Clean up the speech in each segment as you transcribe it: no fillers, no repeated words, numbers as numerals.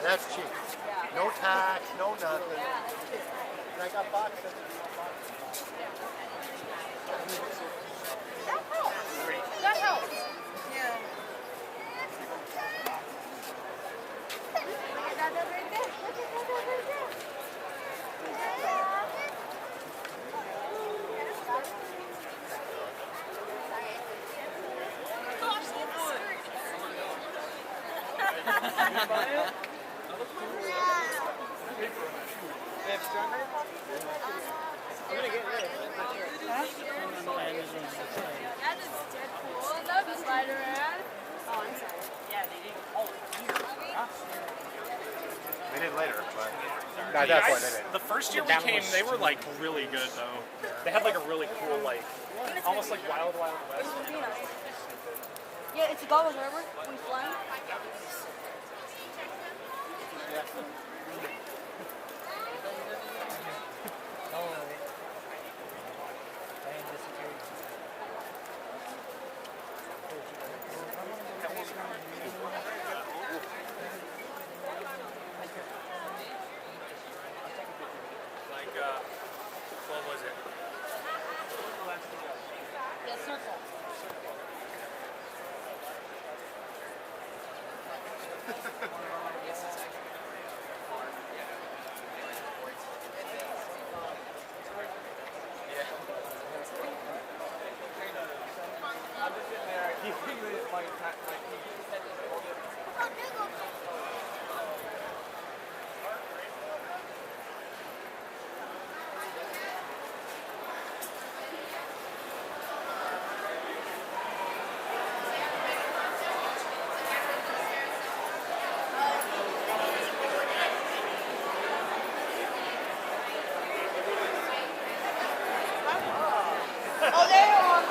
That's cheap. No tax, no nothing. And I got boxes. That helps. Yeah. Look at that over there. Look at that over there. That is dead cool. That was Spider-Man. Oh, I'm sorry. Yeah, they didn't call it. They did later, but that's why they did. The first year we came, they were like really good though. They had like a really cool like, almost like Wild Wild West. Yeah, it's a goggles, remember? When we fly. What was it? Yeah, circle. Oh, there you are.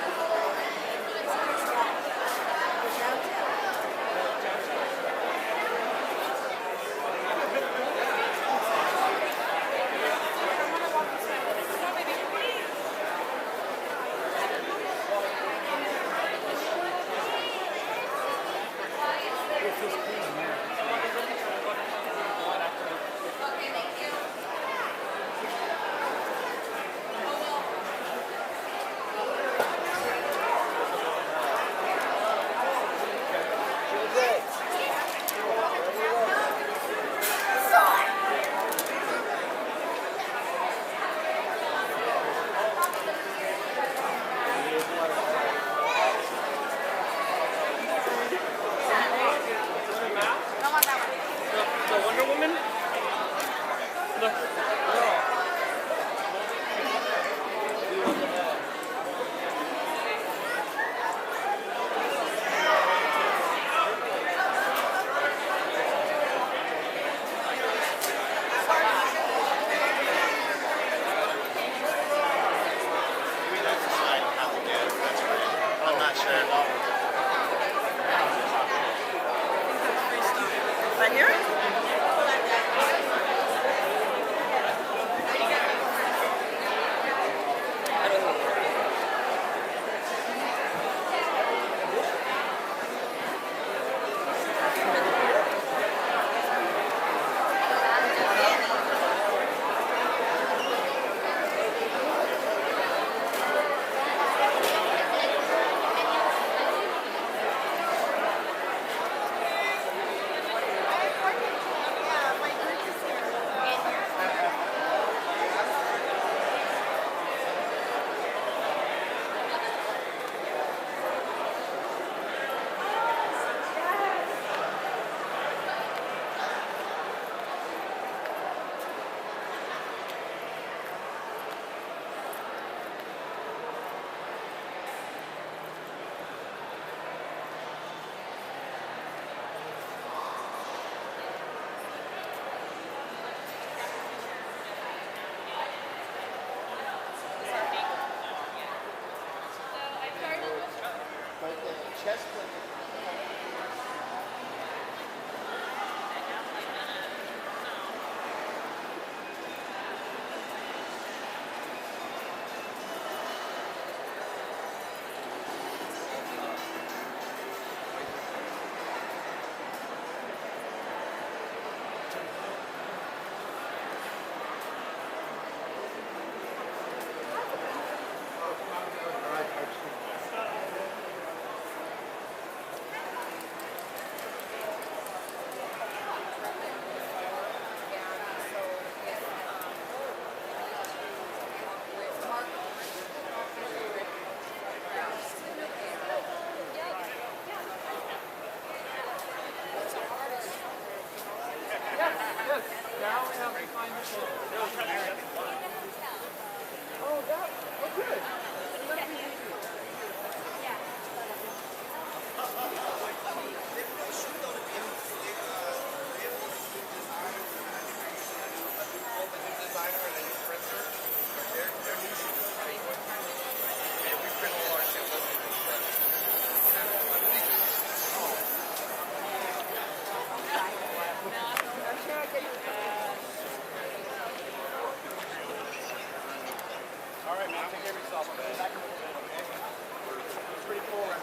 The Wonder Woman? I'm not sure. Right here?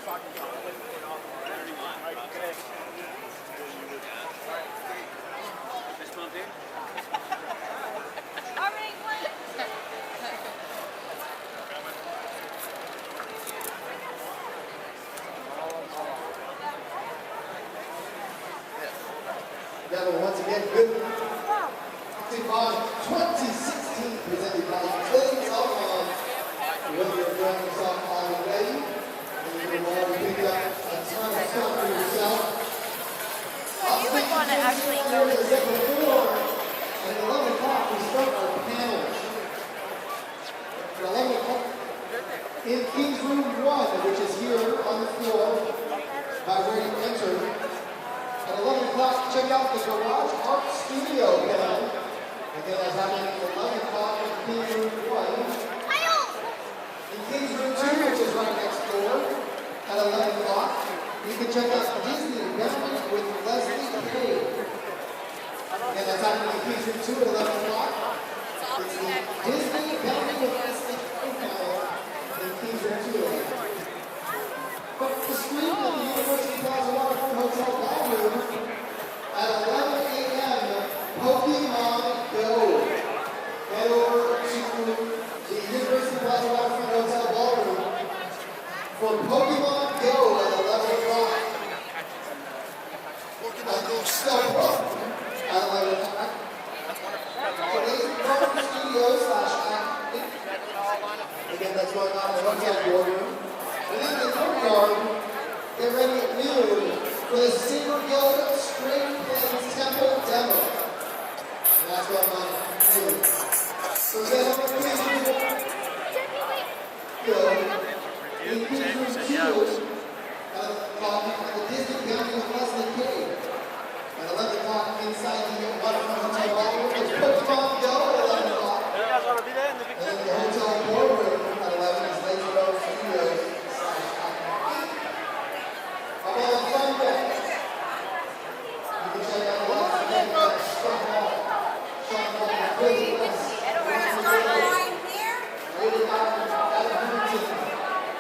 Devil, once again, good. On 2016, presented by Utilities Online. We hope you're enjoying yourself already. And you're already picked up a ton of stuff for yourself. You would want to actually go As I said before, at 11 o'clock, we start our panels. At 11 o'clock, in King's Room 1, which is here on the floor, by where you enter. At 11 o'clock, check out the Garage Art Studio panel. Again, that's happening at 11 o'clock in King's Room 1. In King's Room 2, which is right next door, at 11 o'clock, you can check out Disney Bounty with Leslie Kay. Again, that's happening in King's Room 2 at 11 o'clock. It's the Disney Bounty with Leslie Kay panel in King's Room 2. But the street at the University Plaza Waterfront Hotel Ballroom at 11 a.m. Pokemon Go. Head over to the University Plaza Waterfront Hotel Ballroom for Pokemon Go at 11 o'clock. Pokemon Go at 11 o'clock. Today's Park Studio /acting. Again, that's going on in the hotel boardroom. And then the courtyard, get ready at noon for the Silver Guild String Plains Temple demo. And that's going on at noon. So then over to King's Room 2, in King's Room 2, at the Disney Bounty with Leslie Kay. At 11 o'clock inside the Waterfront Hotel Ballroom, it's Pokemon Go at 11 o'clock. And then the hotel boardroom at 11 is Lazy Road Studios.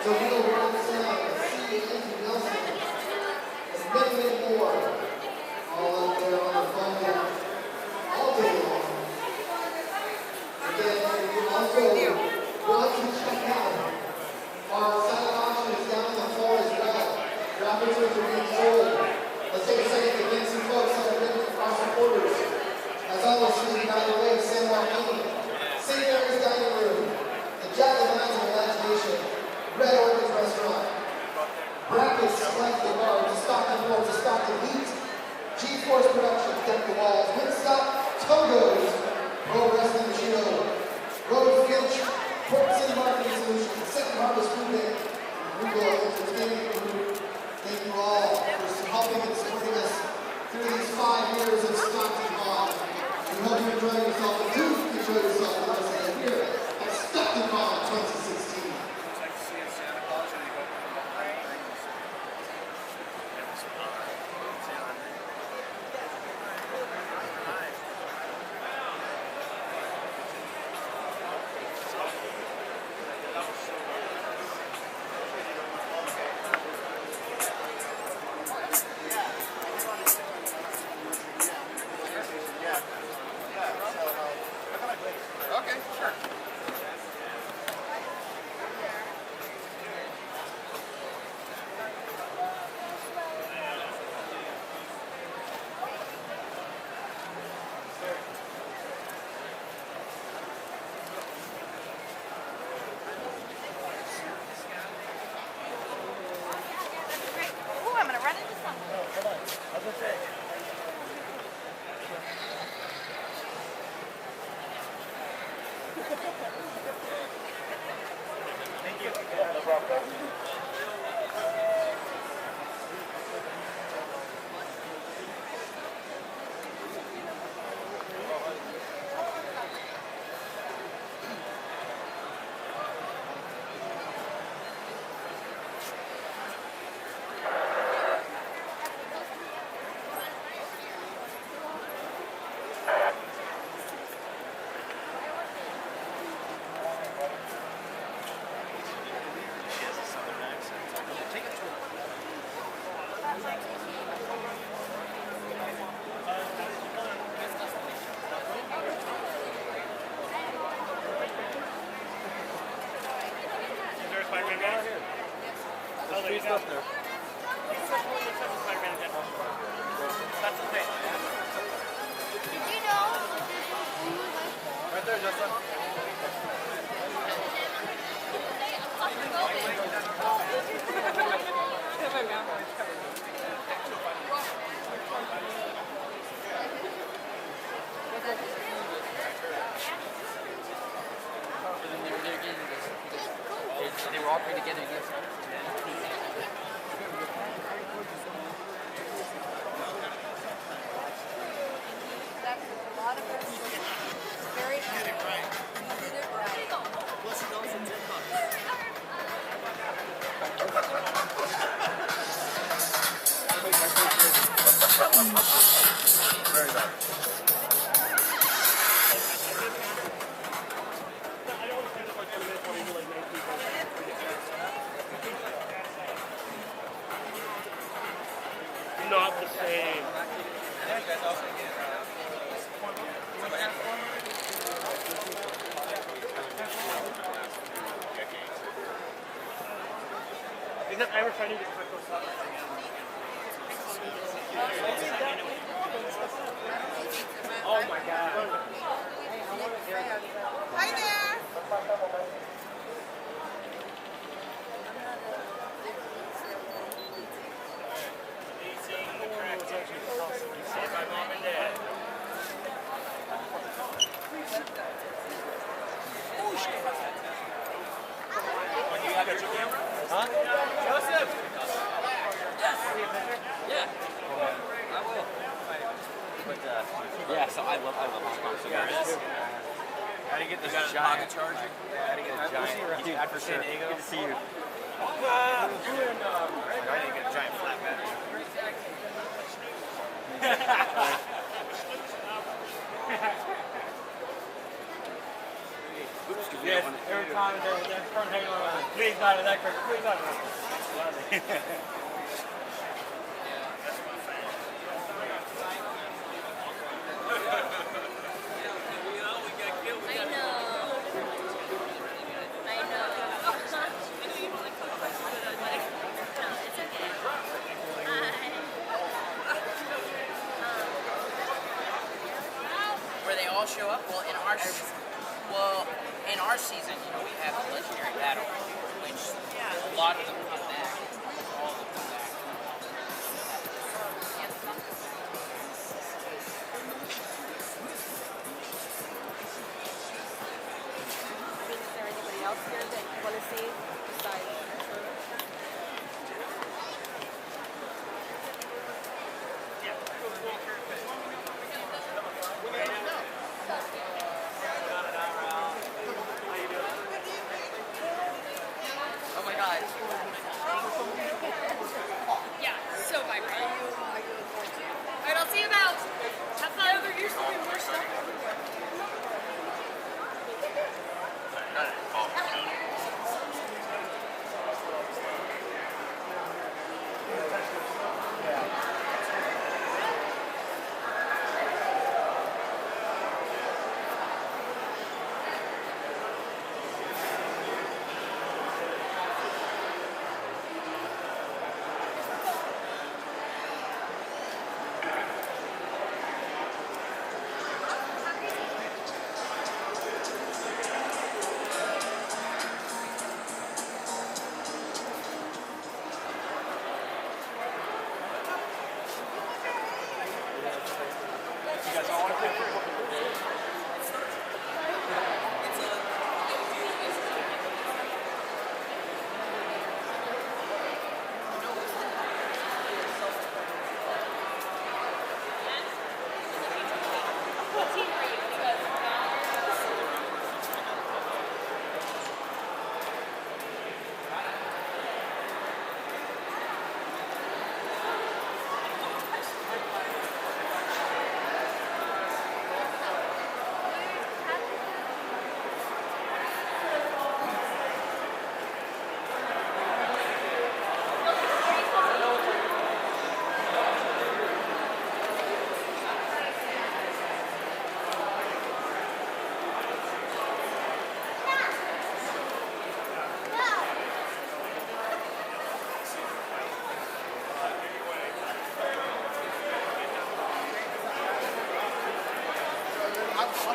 So we will run sound, see Andrew Nelson, and many more all out there on the phone now, all day long. Again, you also want to check out our silent auction is down on the floor as well. Raffle tickets are being sold. Let's take a second to thank some folks that have been our supporters. As always, speaking by the way of San Joaquin, St. Mary's Dining Room, the Jack of Lines of Imagination, Red Orchids Restaurant, Brackets, Like the Bar, to Stockton Ports, to Stockton Heat, G-Force Productions, Deck the Walls, Woodstock, Togo's, Pro Wrestling Show, Rose Finch, Port City Marketing Solutions, Second Harvest Food Bank, Google Entertainment Group. Thank you all for helping and supporting us through these 5 years of Stockton Con. We hope you enjoy yourself and do enjoy yourself with us here at Stockton Con 2016. Okay, sure. Ooh, I'm gonna run into something. He's up there. Spider-Man in general. That's the thing. You know. Right there, Justin. They were all put together. That's a lot of us. Very good. You did it right. Plus, you know, for Very nice. Not the same. Except I was trying to get quick up. Oh my god. Hi there. My mom and dad. You got your camera? Huh? Joseph! Yeah. I will. But yeah, so I love responsibilities. How do you get this Pocket giant? charger. How do you get a giant? You do, for sure. Good to see you. Ah! I didn't get a giant flat battery. Yes, every time they're front hanging on. Please not in that quick. Please not in that. Where they all show up? Well, in our season, you know, we have the legendary battle, which a lot of them come back. All of them come back. Is there anybody else here that you want to see besides? Oh my God. Yeah, so vibrant. All right, I'll see you about. Have fun. Yeah, there used to be more stuff everywhere.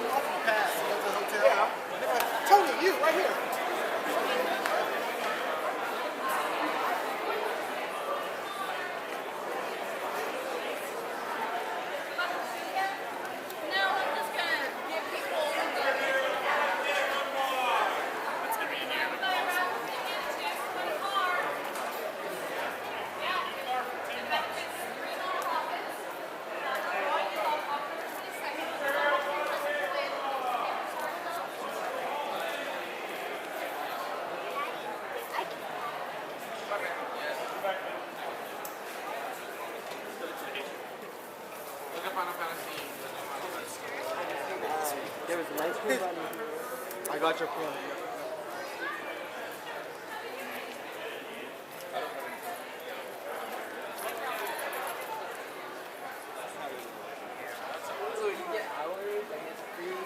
off the pass. He goes to the hotel. Tony, you, right here. There was a nice move on you. I got your phone. So you get hours, I guess free.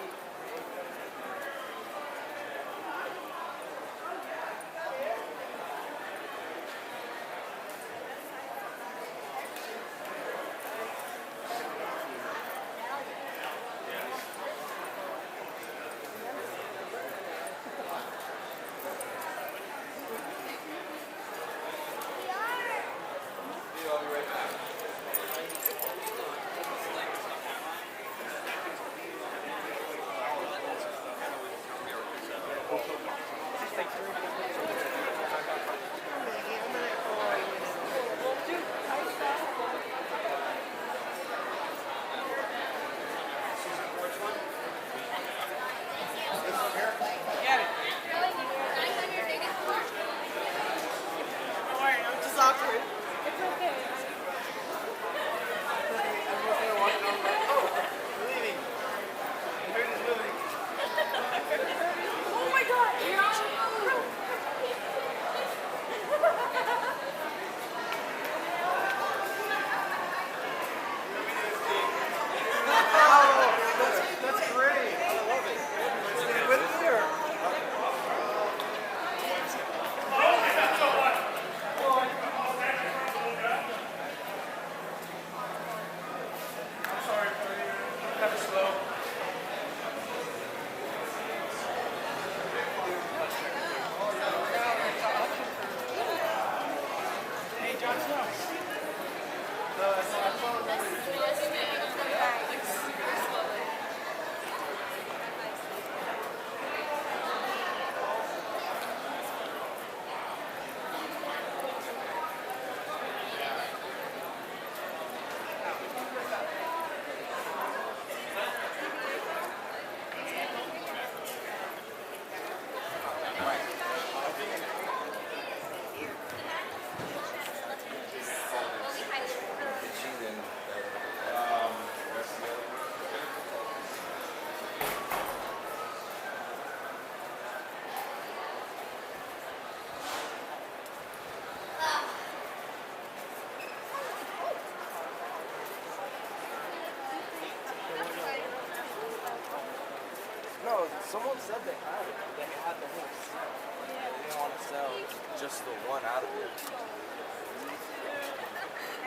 No, someone said they had it. They had the whole set. They didn't want to sell just the one out of it.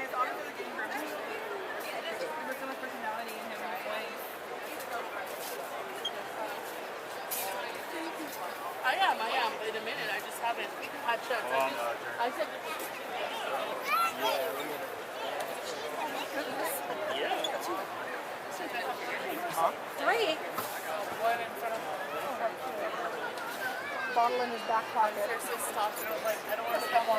It's honestly getting her there's so much personality in him and his way. I am. In a minute, I just haven't had chance. I said three. One in front of bottle in his back pocket. Seriously stopped and I was like, I don't want to come on.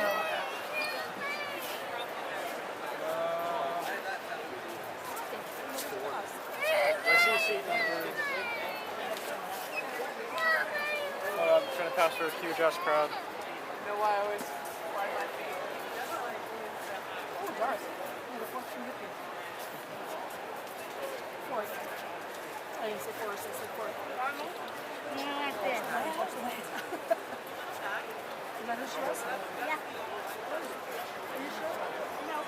I'm trying to pass for a huge ass crowd. You know why I always slide my feet? Oh, Doris. Oh, the Forrest from Hippie. Forrest. I didn't say Forrest, I said Forrest. Yeah, that's it. Is that who she was? Yeah. Are you sure? No.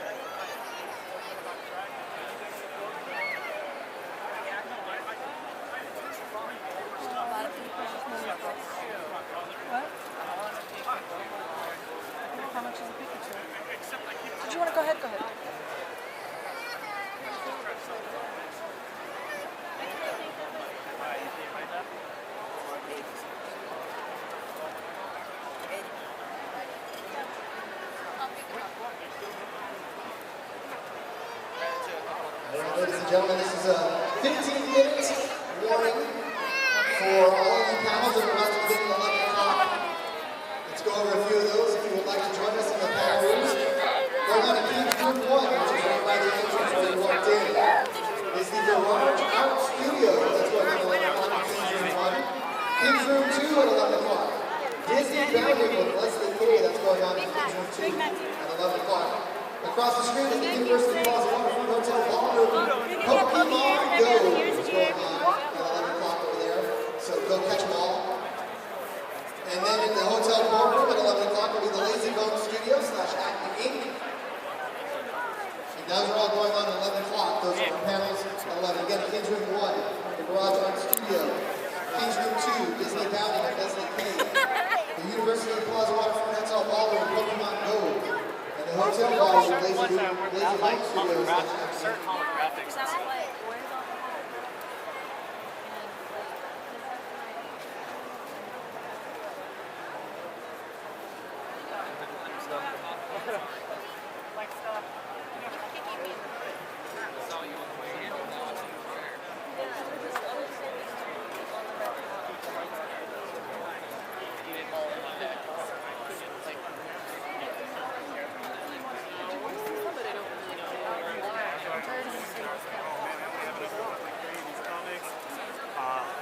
What? How much is a Pikachu? Did you want to go ahead? Go ahead. and gentlemen, this is a 15-minute warning for all of you panels that are about to begin at 11 o'clock. Let's go over a few of those if you would like to join us in the panel rooms. Going on in King's Room 1, which is right by the entrance where you walked in, is the Garage Art Studio. That's going on at 11 o'clock in King's Room 1. King's Room 2 at 11 o'clock. Disney Bounding with Leslie Kay, that's going on in King's Room 2 at 11 o'clock. Across the street is the University Plaza Waterfront Hotel Ballroom. Pokemon Go is going on at 11 o'clock over there, so go catch them all. And then in the hotel ballroom at 11 o'clock will be the Lazy Bone Studio / Acme Inc. And those are all going on at 11 o'clock. Those are our panels at 11. Again, King's Room 1, the Garage Art Studio. King's Room 2, Disney Bounding with Leslie Kay. The University Plaza Waterfront Hotel Ballroom, Pokemon Go. And the hotel ballroom, Lazy Bone Studio / holographics.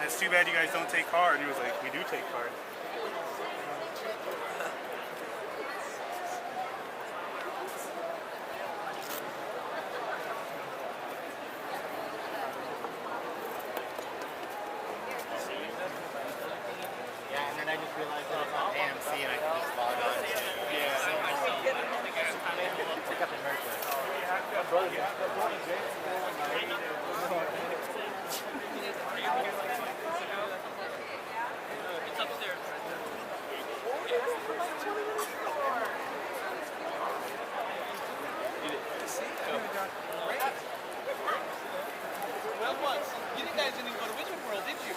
It's too bad you guys don't take card. He was like, we do take card. Yeah, and then I just realized that it's on AMC and I can just log on to pick up the merch. You guys didn't even go to Wizard World, did you? No.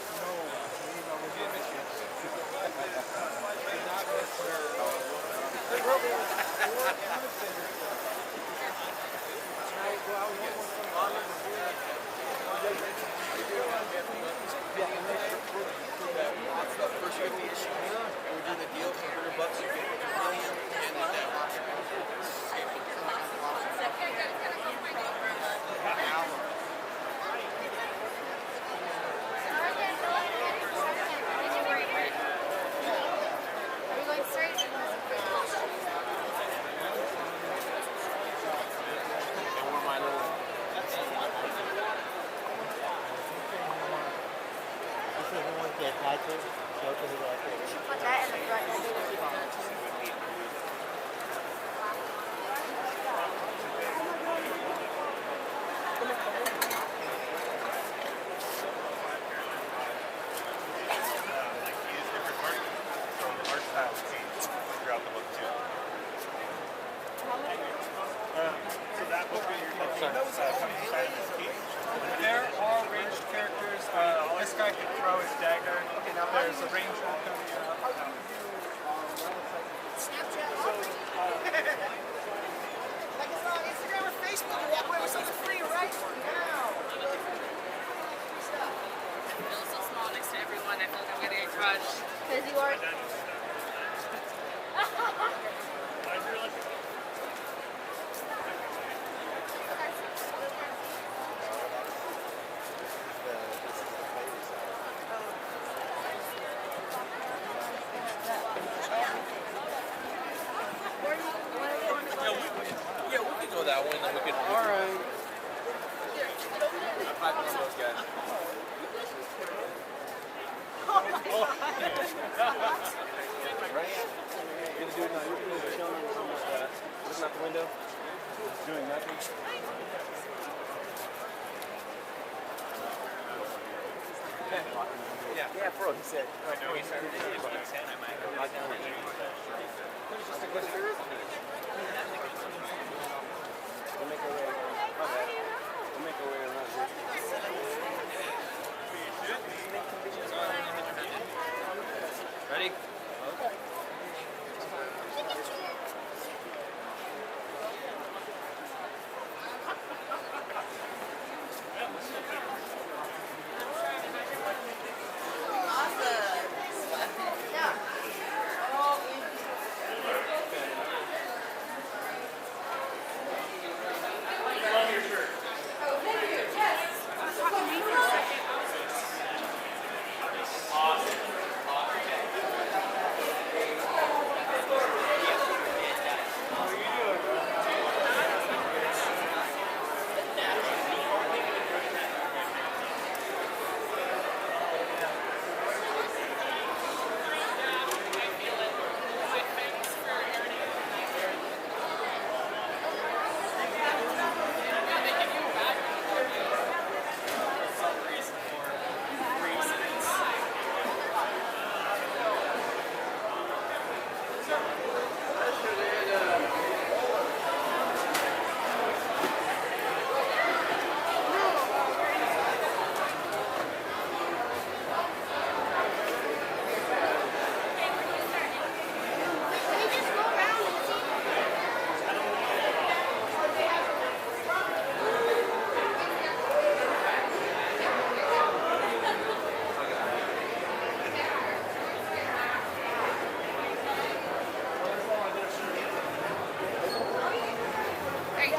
Put that in the front. There are ranged characters. This guy can throw his dagger. There's a ranged one coming up. Snapchat. Like it's on Instagram or Facebook, walk away with something free right now. Feels so small next to everyone. I feel like I'm getting a crush. Because you are. Yeah, we could go that way and then we could. Alright. I'm hyping on those guys. Right? You're gonna do it now. You're gonna be chilling or something like that. Looking out the window. Doing nothing. Yeah. Yeah, bro, he said. I know he started it, but I said I might go back down and there's just a question. We'll make our way around. My bad. We'll make our way around here. Ready?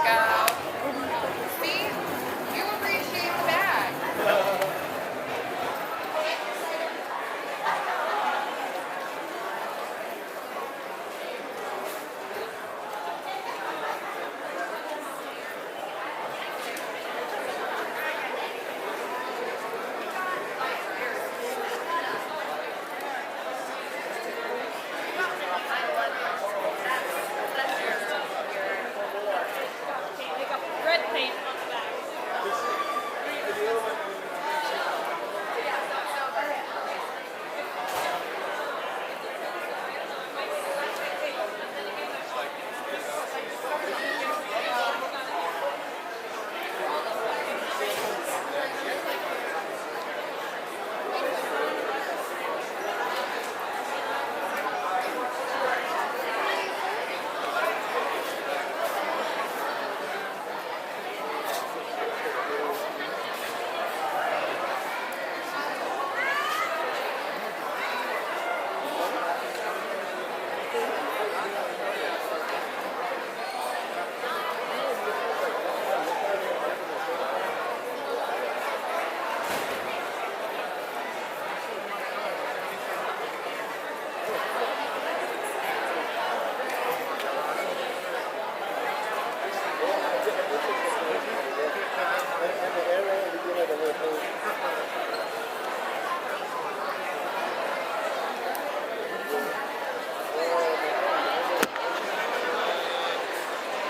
go. See? You appreciate the bag. Red paint on the back.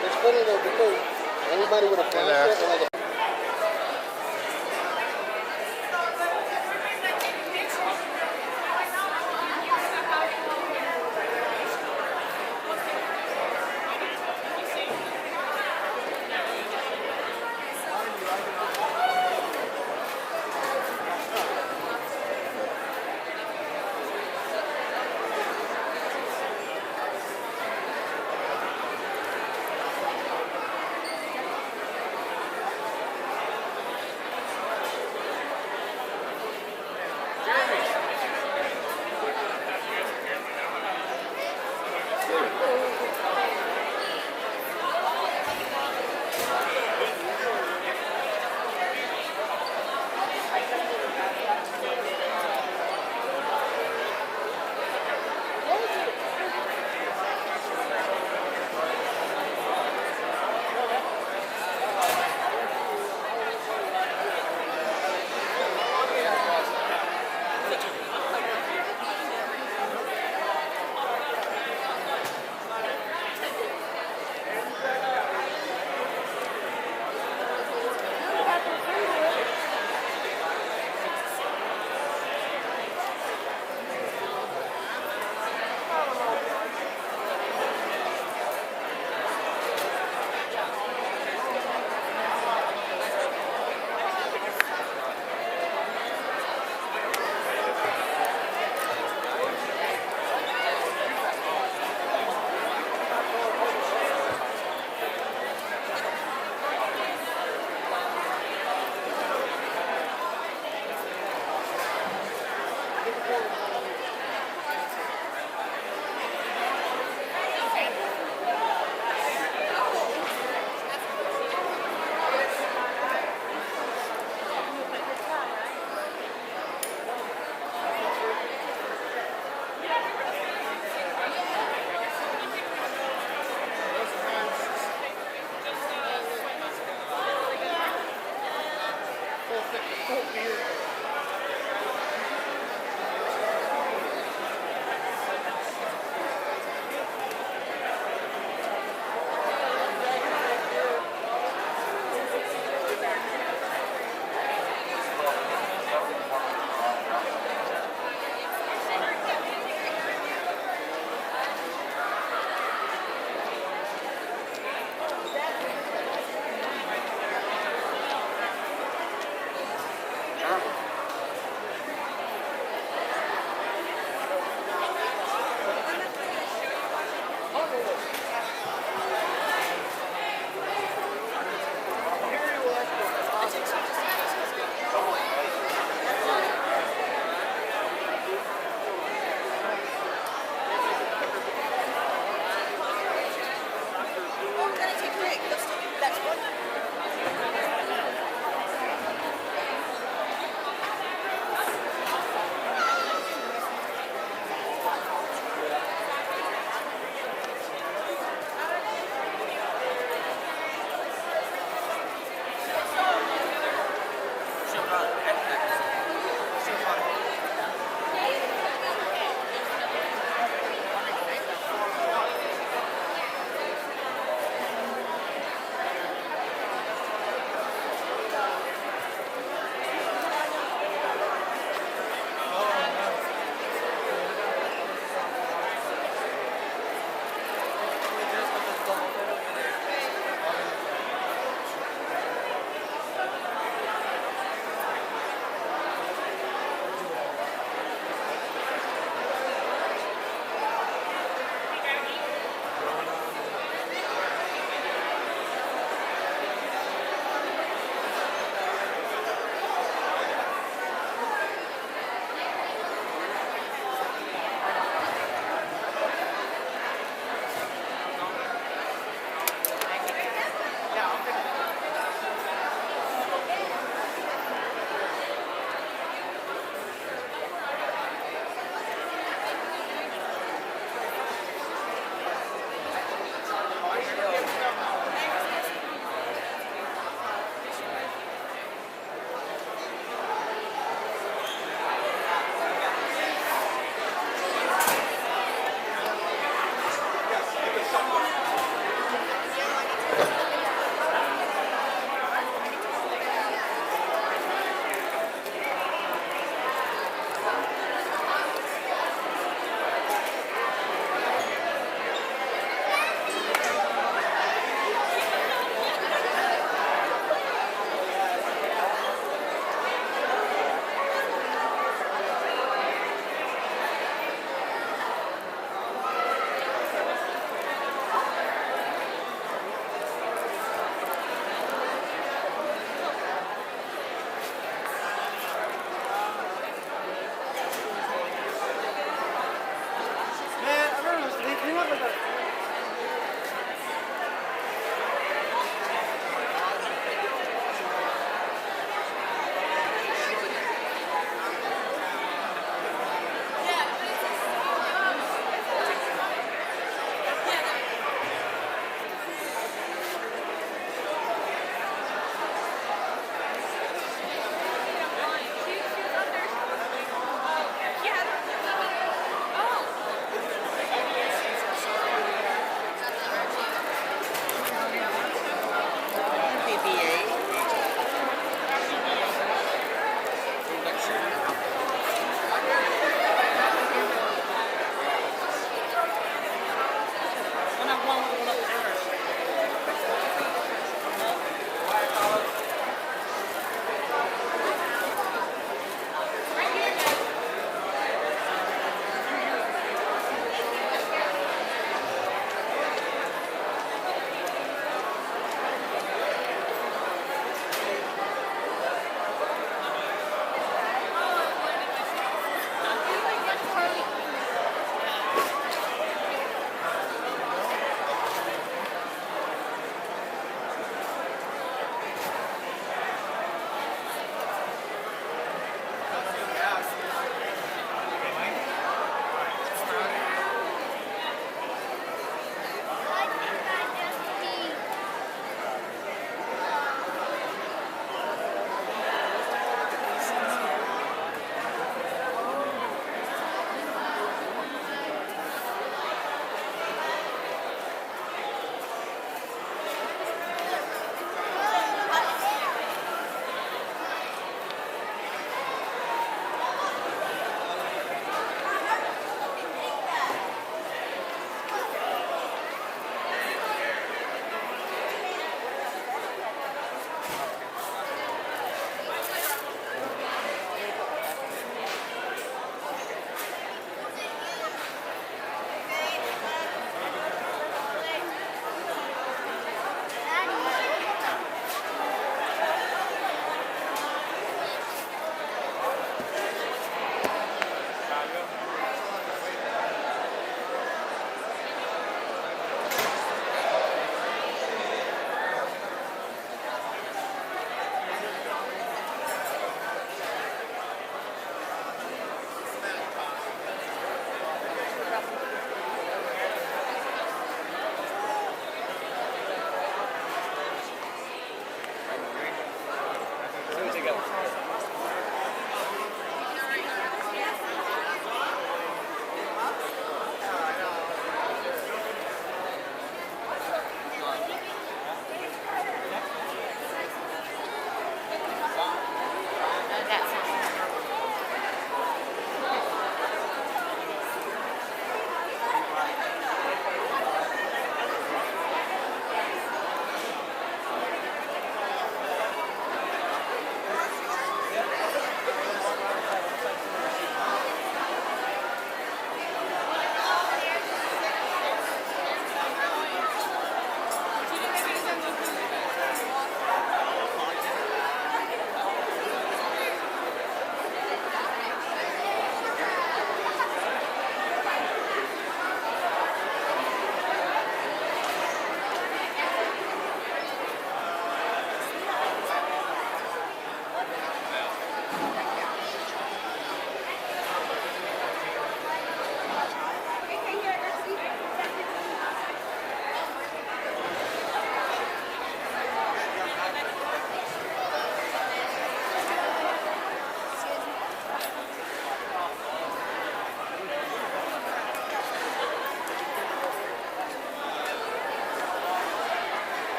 It's funny though because anybody with a concept and like a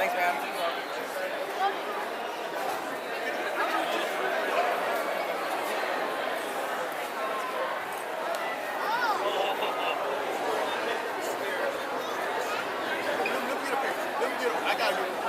Thanks, man. I got it.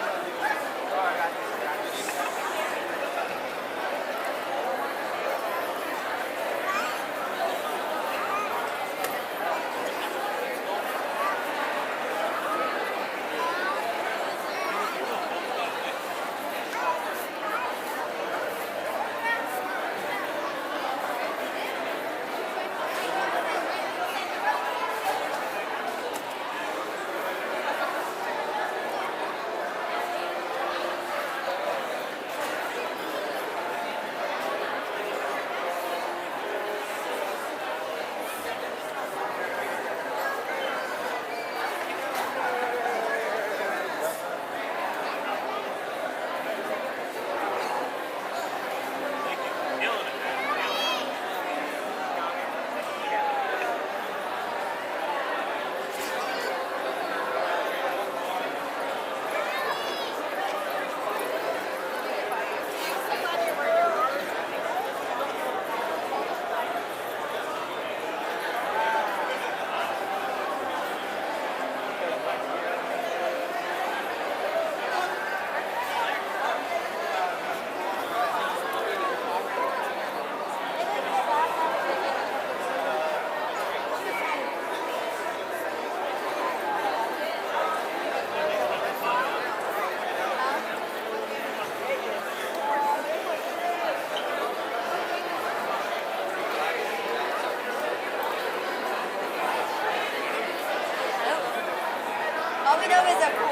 All we know is that